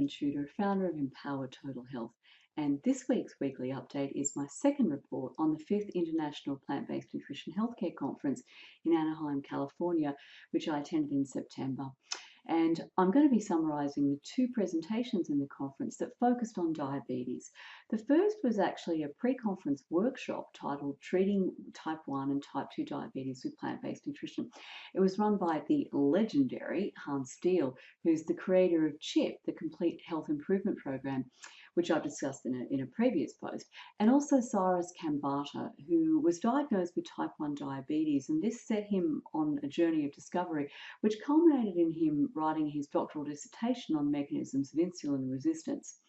Development Tutor, founder of Empowered Total Health. And this week's weekly update is my second report on the 5th International Plant-Based Nutrition Healthcare Conference in Anaheim, California, which I attended in September. And I'm going to be summarising the two presentations in the conference that focused on diabetes. The first was actually a pre-conference workshop titled Treating Type 1 and Type 2 Diabetes with Plant-Based Nutrition. It was run by the legendary Hans Steele, who's the creator of CHIP, the Complete Health Improvement Program, which I've discussed in a previous post, and also Cyrus Kambata, who was diagnosed with type 1 diabetes, and this set him on a journey of discovery, which culminated in him writing his doctoral dissertation on mechanisms of insulin resistance.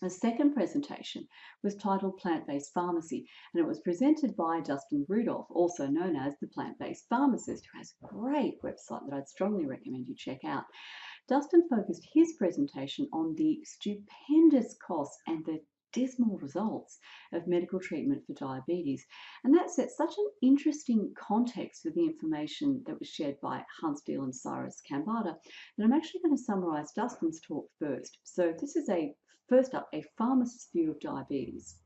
The second presentation was titled Plant-Based Pharmacy, and it was presented by Dustin Rudolph, also known as the Plant-Based Pharmacist, who has a great website that I'd strongly recommend you check out. Dustin focused his presentation on the stupendous costs and the dismal results of medical treatment for diabetes. And that set such an interesting context for the information that was shared by Hans Steele and Cyrus Kambata that I'm actually going to summarise Dustin's talk first. So this is first up, a pharmacist's view of diabetes.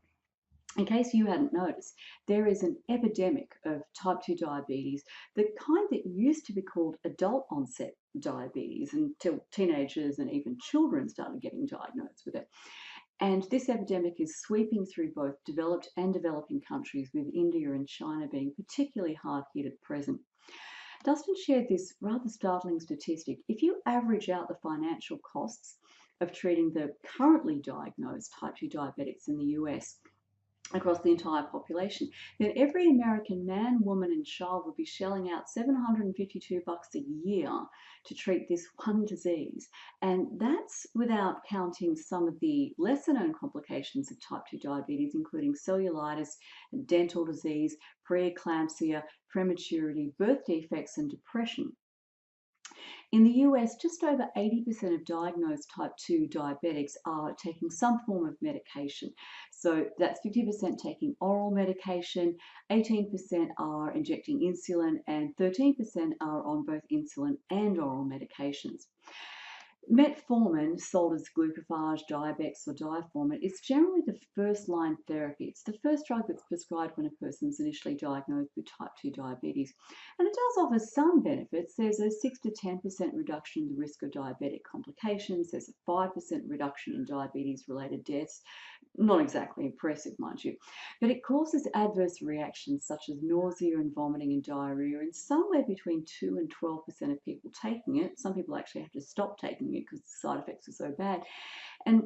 In case you hadn't noticed, there is an epidemic of type 2 diabetes, the kind that used to be called adult onset diabetes until teenagers and even children started getting diagnosed with it. And this epidemic is sweeping through both developed and developing countries, with India and China being particularly hard hit at present. Dustin shared this rather startling statistic. If you average out the financial costs of treating the currently diagnosed type 2 diabetics in the US, across the entire population, then every American man, woman, and child would be shelling out $752 a year to treat this one disease. And that's without counting some of the lesser known complications of type 2 diabetes, including cellulitis, dental disease, preeclampsia, prematurity, birth defects, and depression. In the US, just over 80% of diagnosed type 2 diabetics are taking some form of medication. So that's 50% taking oral medication, 18% are injecting insulin, and 13% are on both insulin and oral medications. Metformin, sold as glucophage, Diabex, or Diformin, is generally the first-line therapy. It's the first drug that's prescribed when a person's initially diagnosed with type 2 diabetes. And it does offer some benefits. There's a 6 to 10% reduction in the risk of diabetic complications. There's a 5% reduction in diabetes-related deaths. Not exactly impressive, mind you. But it causes adverse reactions such as nausea and vomiting and diarrhea in somewhere between 2 and 12% of people taking it. Some people actually have to stop taking it because the side effects are so bad. And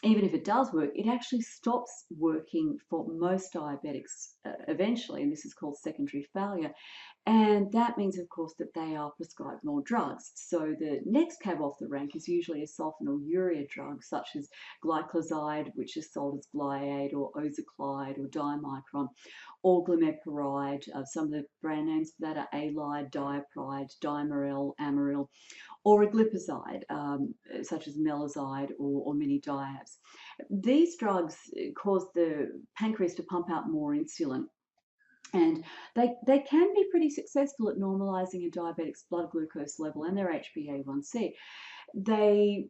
even if it does work, it actually stops working for most diabetics eventually, and this is called secondary failure. And that means, of course, that they are prescribed more drugs. So the next cab off the rank is usually a sulfonylurea drug, such as glyclazide, which is sold as Glyade, or Ozoclide, or Dimicron, or glimepiride. Some of the brand names for that are Alide, Diapride, Dimerel, Amaryl, or a glipizide, such as Melazide or mini-diabs. These drugs cause the pancreas to pump out more insulin, and they can be pretty successful at normalizing a diabetic's blood glucose level and their HbA1c. They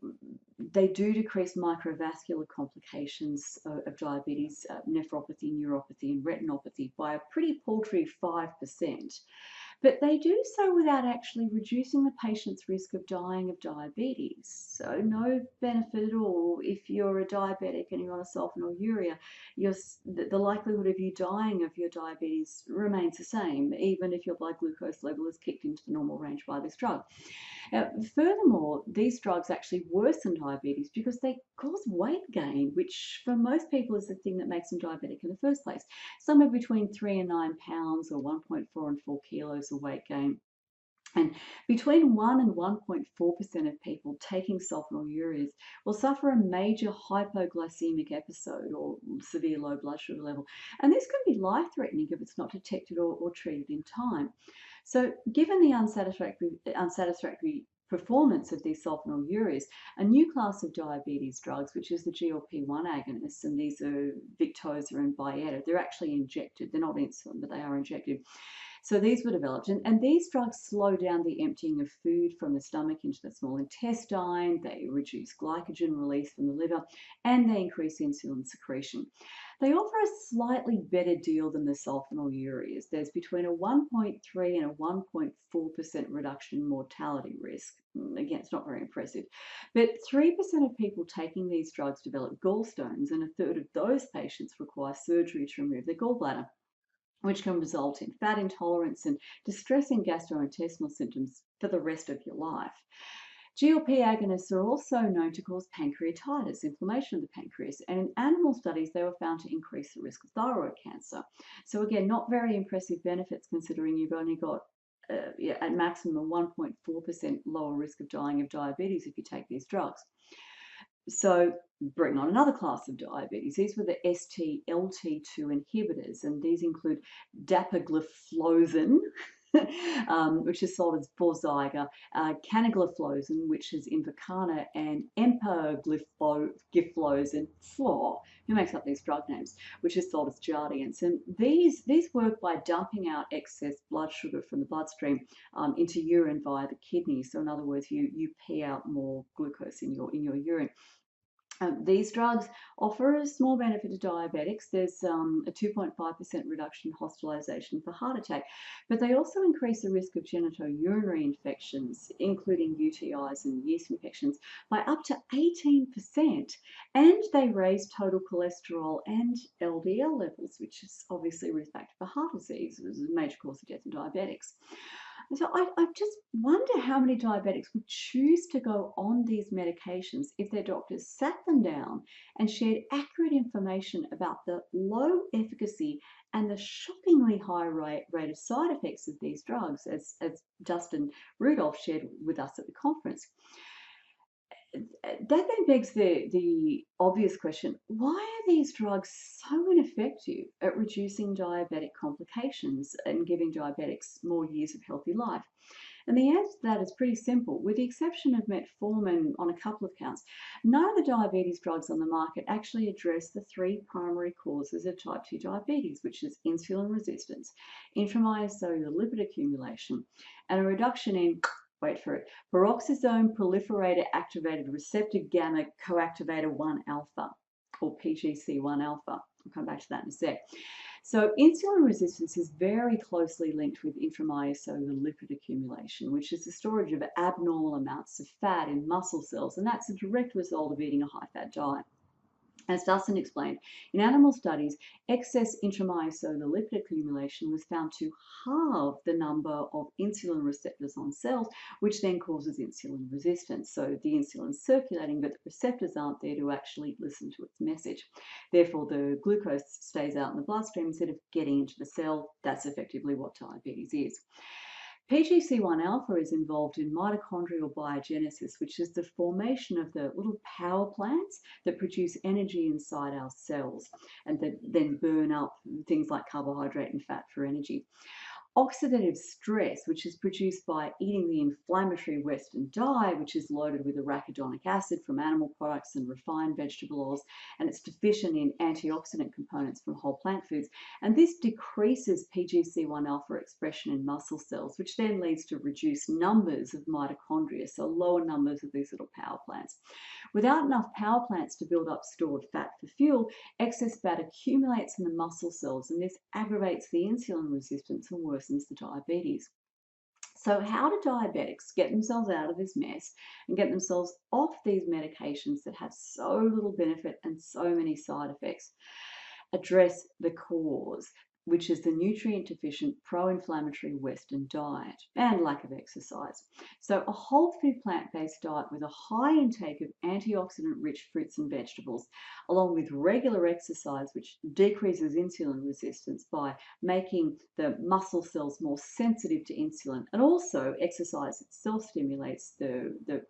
do decrease microvascular complications of diabetes, nephropathy, neuropathy, and retinopathy by a pretty paltry 5%. But they do so without actually reducing the patient's risk of dying of diabetes. So no benefit at all if you're a diabetic and you're on a sulfonylurea. The likelihood of you dying of your diabetes remains the same, even if your blood glucose level is kicked into the normal range by this drug. Furthermore, these drugs actually worsen diabetes because they cause weight gain, which for most people is the thing that makes them diabetic in the first place. Somewhere between 3 and 9 pounds, or 1.4 and 4 kilos of weight gain. And between 1 and 1.4% of people taking sulfonylureas will suffer a major hypoglycemic episode, or severe low blood sugar level. And this can be life-threatening if it's not detected or treated in time. So given the unsatisfactory performance of these sulfonylureas, a new class of diabetes drugs, which is the GLP-1 agonists, and these are Victoza and Byetta. They're actually injected. They're not insulin, but they are injected. So these were developed, and these drugs slow down the emptying of food from the stomach into the small intestine, they reduce glycogen release from the liver, and they increase insulin secretion. They offer a slightly better deal than the sulfonylureas. There's between a 1.3 and a 1.4% reduction in mortality risk. Again, it's not very impressive. But 3% of people taking these drugs develop gallstones, and a third of those patients require surgery to remove their gallbladder, which can result in fat intolerance and distressing gastrointestinal symptoms for the rest of your life. GLP agonists are also known to cause pancreatitis, inflammation of the pancreas, and in animal studies they were found to increase the risk of thyroid cancer. So again, not very impressive benefits considering you've only got at maximum 1.4% lower risk of dying of diabetes if you take these drugs. So bring on another class of diabetes. These were the SGLT2 inhibitors, and these include dapagliflozin, which is sold as Forxiga, canagliflozin, which is Invokana, and empagliflozin, who makes up these drug names, which is sold as Jardiance. And these work by dumping out excess blood sugar from the bloodstream into urine via the kidneys. So in other words, you pee out more glucose in your urine. These drugs offer a small benefit to diabetics. There's a 2.5% reduction in hospitalization for heart attack, but they also increase the risk of genitourinary infections, including UTIs and yeast infections, by up to 18%. And they raise total cholesterol and LDL levels, which is obviously a risk factor for heart disease. It is a major cause of death in diabetics. So I just wonder how many diabetics would choose to go on these medications if their doctors sat them down and shared accurate information about the low efficacy and the shockingly high rate of side effects of these drugs, as Justin Rudolph shared with us at the conference. That then begs the obvious question, why are these drugs so ineffective at reducing diabetic complications and giving diabetics more years of healthy life? And the answer to that is pretty simple. With the exception of metformin on a couple of counts, none of the diabetes drugs on the market actually address the three primary causes of type 2 diabetes, which is insulin resistance, intramyocellular lipid accumulation, and a reduction in, wait for it, peroxisome proliferator activated receptor gamma coactivator 1 alpha, or PGC1 alpha. I'll come back to that in a sec. So insulin resistance is very closely linked with intramyocellular lipid accumulation, which is the storage of abnormal amounts of fat in muscle cells, and that's a direct result of eating a high-fat diet. As Dustin explained, in animal studies, excess intramyocellular lipid accumulation was found to halve the number of insulin receptors on cells, which then causes insulin resistance. So the insulin's circulating, but the receptors aren't there to actually listen to its message. Therefore, the glucose stays out in the bloodstream instead of getting into the cell. That's effectively what diabetes is. PGC1 alpha is involved in mitochondrial biogenesis, which is the formation of the little power plants that produce energy inside our cells and that then burn up things like carbohydrate and fat for energy. Oxidative stress, which is produced by eating the inflammatory Western diet, which is loaded with arachidonic acid from animal products and refined vegetable oils, and it's deficient in antioxidant components from whole plant foods. And this decreases PGC1 alpha expression in muscle cells, which then leads to reduced numbers of mitochondria, so lower numbers of these little power plants. Without enough power plants to build up stored fat for fuel, excess fat accumulates in the muscle cells, and this aggravates the insulin resistance and worsens the diabetes. So how do diabetics get themselves out of this mess and get themselves off these medications that have so little benefit and so many side effects? Address the cause, which is the nutrient-deficient, pro-inflammatory Western diet and lack of exercise. So a whole food plant-based diet with a high intake of antioxidant-rich fruits and vegetables, along with regular exercise, which decreases insulin resistance by making the muscle cells more sensitive to insulin. And also exercise itself stimulates the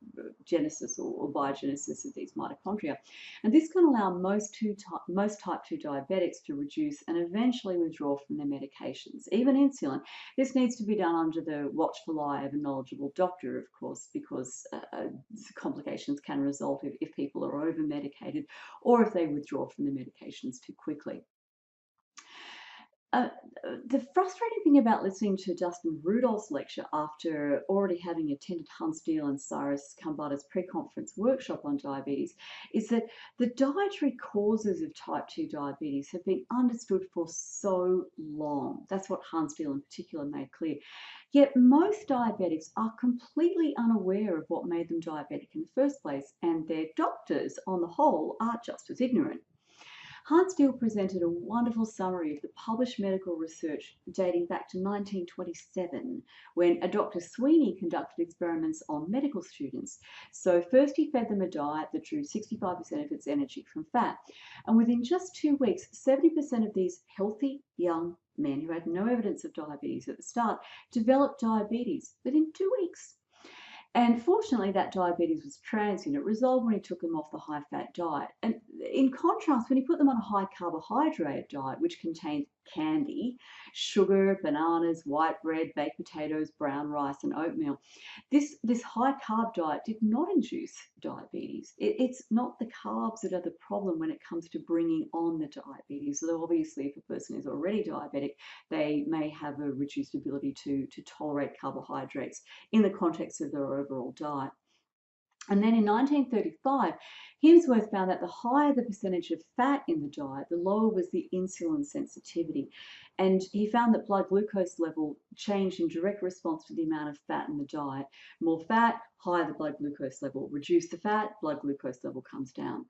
genesis or biogenesis of these mitochondria. And this can allow most type 2 diabetics to reduce and eventually withdraw withdraw from their medications, even insulin. This needs to be done under the watchful eye of a knowledgeable doctor, of course, because complications can result if people are over-medicated or if they withdraw from the medications too quickly. The frustrating thing about listening to Justin Rudolph's lecture after already having attended Huntsdale and Cyrus Khambatta's pre-conference workshop on diabetes is that the dietary causes of type 2 diabetes have been understood for so long. That's what Huntsdale in particular made clear. Yet most diabetics are completely unaware of what made them diabetic in the first place, and their doctors, on the whole, are just as ignorant. Hartsdale presented a wonderful summary of the published medical research dating back to 1927, when a Dr. Sweeney conducted experiments on medical students. So first he fed them a diet that drew 65% of its energy from fat. And within just 2 weeks, 70% of these healthy young men who had no evidence of diabetes at the start developed diabetes within 2 weeks. And fortunately, that diabetes was transient. It resolved when he took them off the high-fat diet. And in contrast, when he put them on a high-carbohydrate diet, which contained candy, sugar, bananas, white bread, baked potatoes, brown rice, and oatmeal, this high-carb diet did not induce diabetes. It's not the carbs that are the problem when it comes to bringing on the diabetes. Though obviously, if a person is already diabetic, they may have a reduced ability to tolerate carbohydrates in the context of their overall diet. And then in 1935, Hemsworth found that the higher the percentage of fat in the diet, the lower was the insulin sensitivity. And he found that blood glucose level changed in direct response to the amount of fat in the diet. More fat, higher the blood glucose level. Reduce the fat, blood glucose level comes down.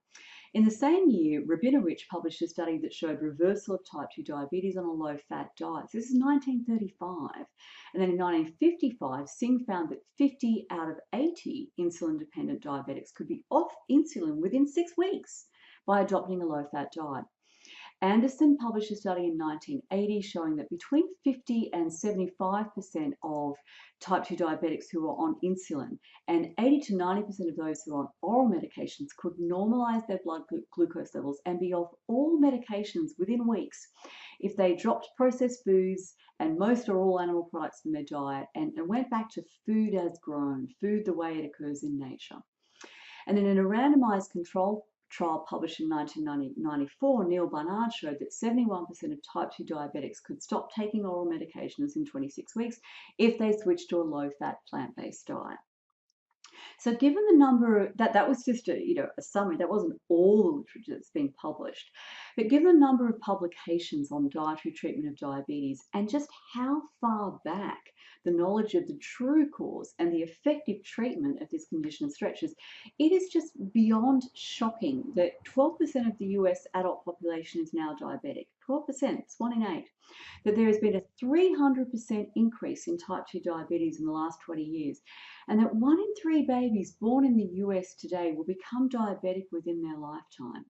In the same year, Rabinowitz published a study that showed reversal of type 2 diabetes on a low-fat diet. So this is 1935. And then in 1955, Singh found that 50 out of 80 insulin-dependent diabetics could be off insulin within 6 weeks by adopting a low-fat diet. Anderson published a study in 1980 showing that between 50 and 75% of type 2 diabetics who are on insulin and 80 to 90% of those who are on oral medications could normalize their blood glucose levels and be off all medications within weeks if they dropped processed foods and most or all animal products from their diet and went back to food as grown, food the way it occurs in nature. And then in a randomized control trial published in 1994, Neil Barnard showed that 71% of type 2 diabetics could stop taking oral medications in 26 weeks if they switched to a low-fat plant-based diet. So given the number, that was just a summary, that wasn't all the literature that's been published, but given the number of publications on dietary treatment of diabetes and just how far back the knowledge of the true cause and the effective treatment of this condition stretches, it is just beyond shocking that 12% of the US adult population is now diabetic. 12%, it's 1 in 8. That there has been a 300% increase in type 2 diabetes in the last 20 years, and that 1 in 3 babies born in the US today will become diabetic within their lifetime.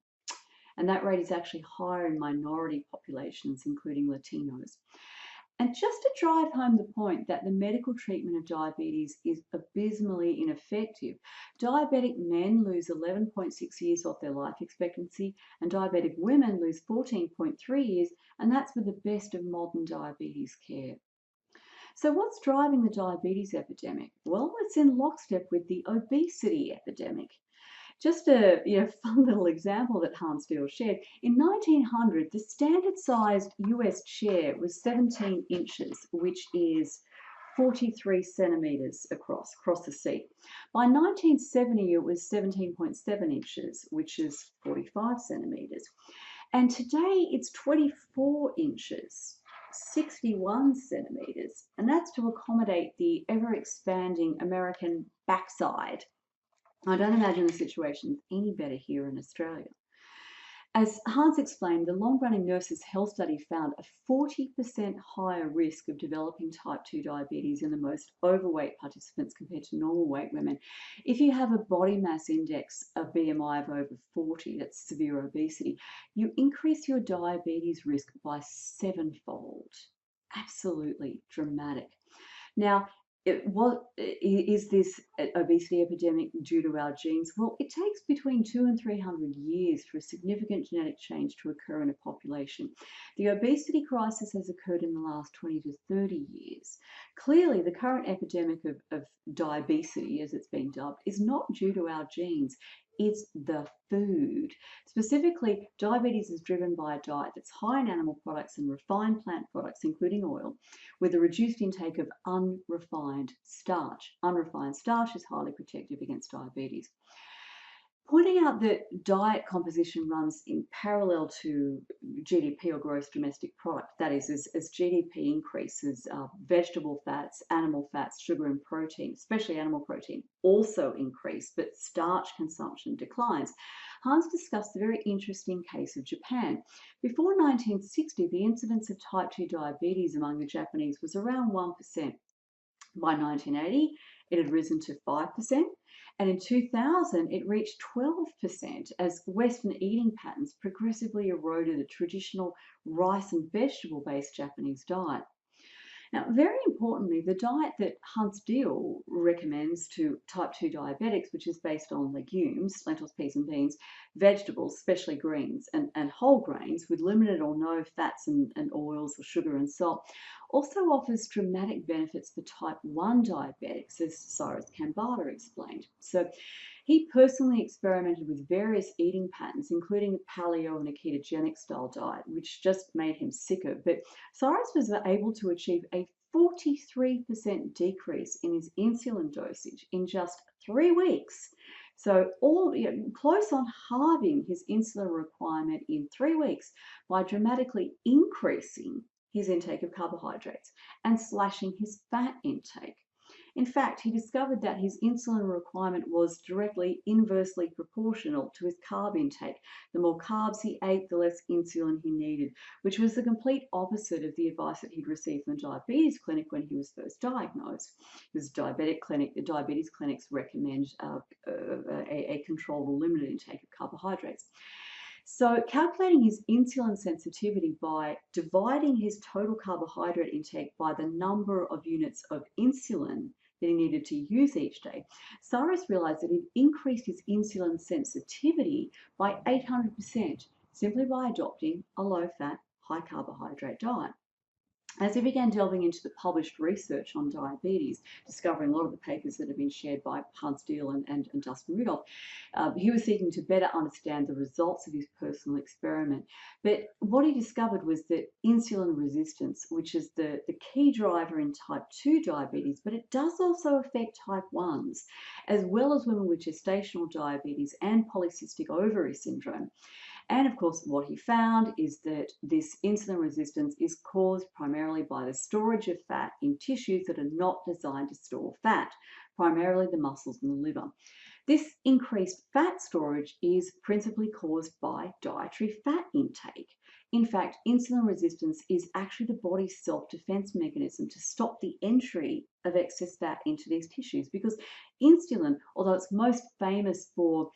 And that rate is actually higher in minority populations, including Latinos. And just to drive home the point that the medical treatment of diabetes is abysmally ineffective, diabetic men lose 11.6 years off their life expectancy, and diabetic women lose 14.3 years, and that's with the best of modern diabetes care. So what's driving the diabetes epidemic? Well, it's in lockstep with the obesity epidemic. Just a fun little example that Hartsdale shared. In 1900, the standard-sized US chair was 17 inches, which is 43 centimetres across the seat. By 1970, it was 17.7 inches, which is 45 centimetres. And today, it's 24 inches, 61 centimetres, and that's to accommodate the ever-expanding American backside. I don't imagine the situation is any better here in Australia. As Hans explained, the long-running Nurses' Health Study found a 40% higher risk of developing type 2 diabetes in the most overweight participants compared to normal weight women. If you have a body mass index, a BMI of over 40, that's severe obesity, you increase your diabetes risk by 7-fold. Absolutely dramatic. Now, Is this obesity epidemic due to our genes? Well, it takes between 200 and 300 years for a significant genetic change to occur in a population. The obesity crisis has occurred in the last 20 to 30 years. Clearly, the current epidemic of diabetes, as it's been dubbed, is not due to our genes. It's the food. Specifically, diabetes is driven by a diet that's high in animal products and refined plant products, including oil, with a reduced intake of unrefined starch. Unrefined starch is highly protective against diabetes. Pointing out that diet composition runs in parallel to GDP or gross domestic product. That is, as GDP increases, vegetable fats, animal fats, sugar and protein, especially animal protein, also increase, but starch consumption declines. Hans discussed the very interesting case of Japan. Before 1960, the incidence of type 2 diabetes among the Japanese was around 1%. By 1980, it had risen to 5%, and in 2000, it reached 12% as Western eating patterns progressively eroded the traditional rice and vegetable-based Japanese diet. Now, very importantly, the diet that Hans Deal recommends to type 2 diabetics, which is based on legumes, lentils, peas and beans, vegetables, especially greens, and whole grains with limited or no fats and oils or sugar and salt, also offers dramatic benefits for type 1 diabetics, as Cyrus Kambata explained. So he personally experimented with various eating patterns, including a paleo and a ketogenic style diet, which just made him sicker. But Cyrus was able to achieve a 43% decrease in his insulin dosage in just 3 weeks. So close on halving his insulin requirement in 3 weeks by dramatically increasing his intake of carbohydrates and slashing his fat intake. In fact, he discovered that his insulin requirement was directly inversely proportional to his carb intake. The more carbs he ate, the less insulin he needed, which was the complete opposite of the advice that he'd received from the diabetes clinic when he was first diagnosed. His diabetes clinics recommend a controlled or limited intake of carbohydrates. So calculating his insulin sensitivity by dividing his total carbohydrate intake by the number of units of insulin that he needed to use each day, Cyrus realized that he'd increased his insulin sensitivity by 800% simply by adopting a low-fat, high-carbohydrate diet. As he began delving into the published research on diabetes, discovering a lot of the papers that have been shared by Hans Deal and Dustin Rudolph, he was seeking to better understand the results of his personal experiment. But what he discovered was that insulin resistance, which is the key driver in type 2 diabetes, but it does also affect type 1s, as well as women with gestational diabetes and polycystic ovary syndrome. And of course, what he found is that this insulin resistance is caused primarily by the storage of fat in tissues that are not designed to store fat, primarily the muscles and the liver. This increased fat storage is principally caused by dietary fat intake. In fact, insulin resistance is actually the body's self-defense mechanism to stop the entry of excess fat into these tissues, because insulin, although it's most famous for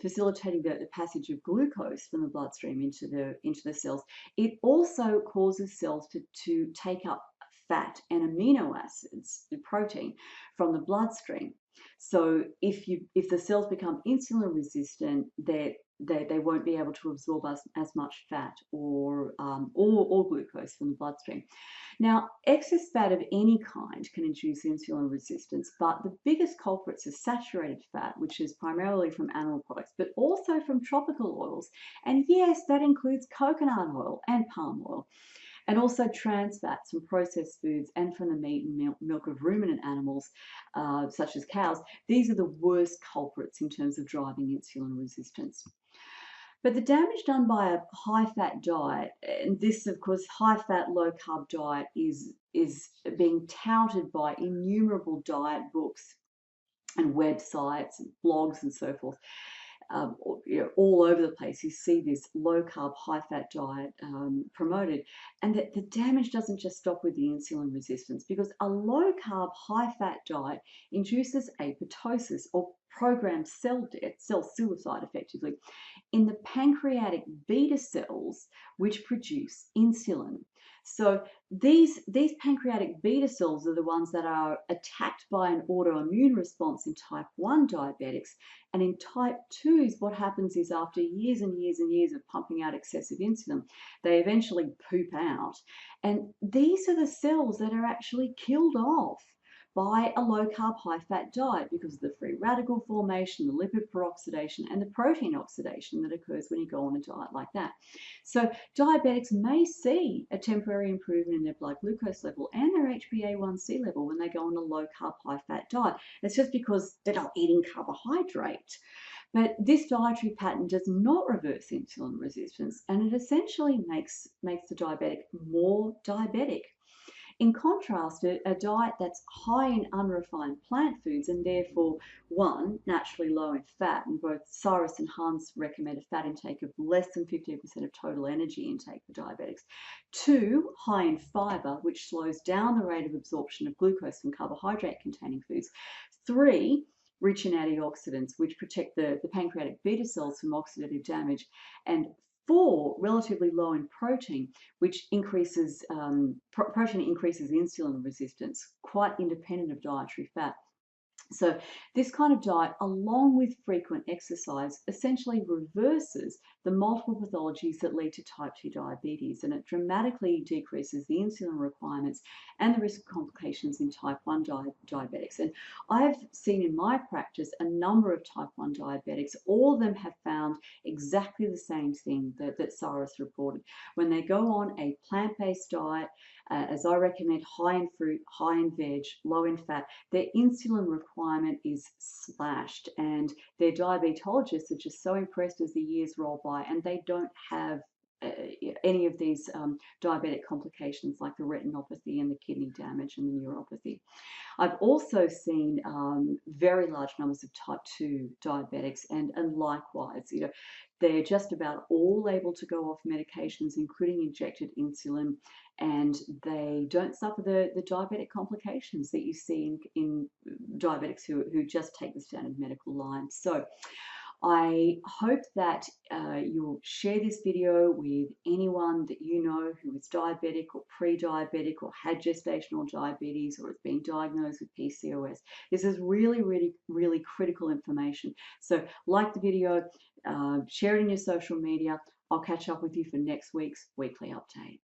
facilitating the passage of glucose from the bloodstream into the cells, it also causes cells to take up fat and amino acids, the protein, from the bloodstream. So if the cells become insulin resistant, they won't be able to absorb as much fat or glucose from the bloodstream. Now, excess fat of any kind can induce insulin resistance, but the biggest culprits are saturated fat, which is primarily from animal products, but also from tropical oils. And yes, that includes coconut oil and palm oil, and also trans fats from processed foods and from the meat and milk of ruminant animals, such as cows. These are the worst culprits in terms of driving insulin resistance. But the damage done by a high-fat diet, and this, of course, high-fat, low-carb diet is being touted by innumerable diet books and websites and blogs and so forth. All over the place, you see this low-carb, high-fat diet promoted, and that the damage doesn't just stop with the insulin resistance, because a low-carb, high-fat diet induces apoptosis, or programmed cell death, cell suicide effectively, in the pancreatic beta cells which produce insulin. So these pancreatic beta cells are the ones that are attacked by an autoimmune response in type 1 diabetics. And in type 2s, what happens is after years and years and years of pumping out excessive insulin, they eventually poop out. And these are the cells that are actually killed off by a low carb, high fat diet because of the free radical formation, the lipid peroxidation, and the protein oxidation that occurs when you go on a diet like that. So diabetics may see a temporary improvement in their blood glucose level and their HbA1c level when they go on a low carb, high fat diet. It's just because they're not eating carbohydrate. But this dietary pattern does not reverse insulin resistance, and it essentially makes the diabetic more diabetic. In contrast, a diet that's high in unrefined plant foods and therefore, one, naturally low in fat, and both Cyrus and Hans recommend a fat intake of less than 15% of total energy intake for diabetics. Two, high in fiber, which slows down the rate of absorption of glucose from carbohydrate-containing foods. Three, rich in antioxidants, which protect the pancreatic beta cells from oxidative damage. And four, relatively low in protein, which increases protein increases insulin resistance, quite independent of dietary fat. So this kind of diet, along with frequent exercise, essentially reverses the multiple pathologies that lead to type 2 diabetes, and it dramatically decreases the insulin requirements and the risk of complications in type 1 diabetics. And I've seen in my practice a number of type 1 diabetics. All of them have found exactly the same thing that Cyrus reported. When they go on a plant-based diet, as I recommend, high in fruit, high in veg, low in fat, their insulin requirement is slashed, and their diabetologists are just so impressed as the years roll by, and they don't have any of these diabetic complications like the retinopathy and the kidney damage and the neuropathy. I've also seen very large numbers of type 2 diabetics, and likewise, they're just about all able to go off medications, including injected insulin, and they don't suffer the diabetic complications that you see in diabetics who just take the standard medical line. So I hope that you'll share this video with anyone that you know who is diabetic or pre-diabetic or had gestational diabetes or has been diagnosed with PCOS. This is really, really, really critical information. So like the video, share it in your social media. I'll catch up with you for next week's weekly update.